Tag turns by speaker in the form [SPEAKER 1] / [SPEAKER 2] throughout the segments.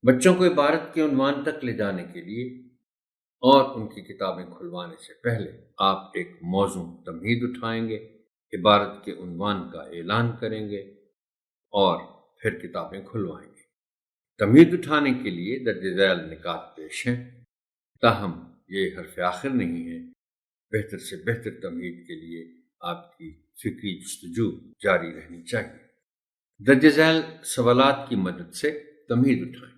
[SPEAKER 1] بچوں کو عبارت کے عنوان تک لے جانے کے لیے اور ان کی کتابیں کھلوانے سے پہلے آپ ایک موزوں تمہید اٹھائیں گے، عبارت کے عنوان کا اعلان کریں گے اور پھر کتابیں کھلوائیں گے۔ تمہید اٹھانے کے لیے درج ذیل نکات پیش ہیں، تاہم یہ حرف آخر نہیں ہے۔ بہتر سے بہتر تمہید کے لیے آپ کی فکری جستجو جاری رہنی چاہیے۔ درج ذیل سوالات کی مدد سے تمہید اٹھائیں۔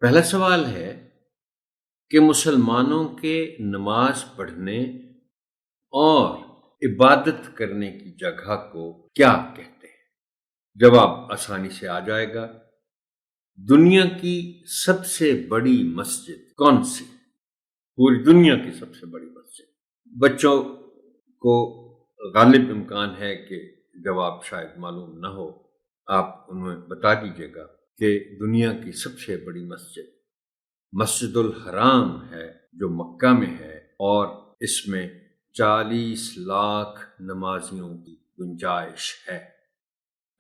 [SPEAKER 1] پہلا سوال ہے کہ مسلمانوں کے نماز پڑھنے اور عبادت کرنے کی جگہ کو کیا کہتے ہیں؟ جواب آسانی سے آ جائے گا۔ دنیا کی سب سے بڑی مسجد کون سی؟ پوری دنیا کی سب سے بڑی مسجد۔ بچوں کو غالب امکان ہے کہ جواب شاید معلوم نہ ہو، آپ انہیں بتا دیجیے گا کہ دنیا کی سب سے بڑی مسجد مسجد الحرام ہے، جو مکہ میں ہے، اور اس میں 40 لاکھ نمازیوں کی گنجائش ہے۔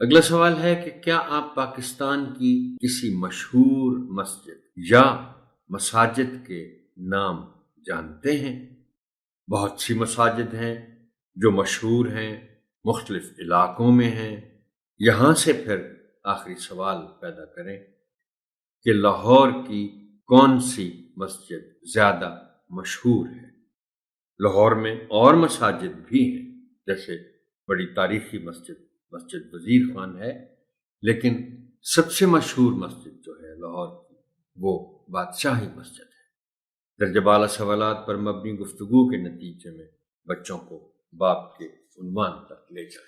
[SPEAKER 1] اگلا سوال ہے کہ کیا آپ پاکستان کی کسی مشہور مسجد یا مساجد کے نام جانتے ہیں؟ بہت سی مساجد ہیں جو مشہور ہیں، مختلف علاقوں میں ہیں۔ یہاں سے پھر آخری سوال پیدا کریں کہ لاہور کی کون سی مسجد زیادہ مشہور ہے۔ لاہور میں اور مساجد بھی ہیں، جیسے بڑی تاریخی مسجد وزیر خان ہے، لیکن سب سے مشہور مسجد جو ہے لاہور کی وہ بادشاہی مسجد ہے۔ درجہ بالا سوالات پر مبنی گفتگو کے نتیجے میں بچوں کو باب کے عنوان تک لے جائیں۔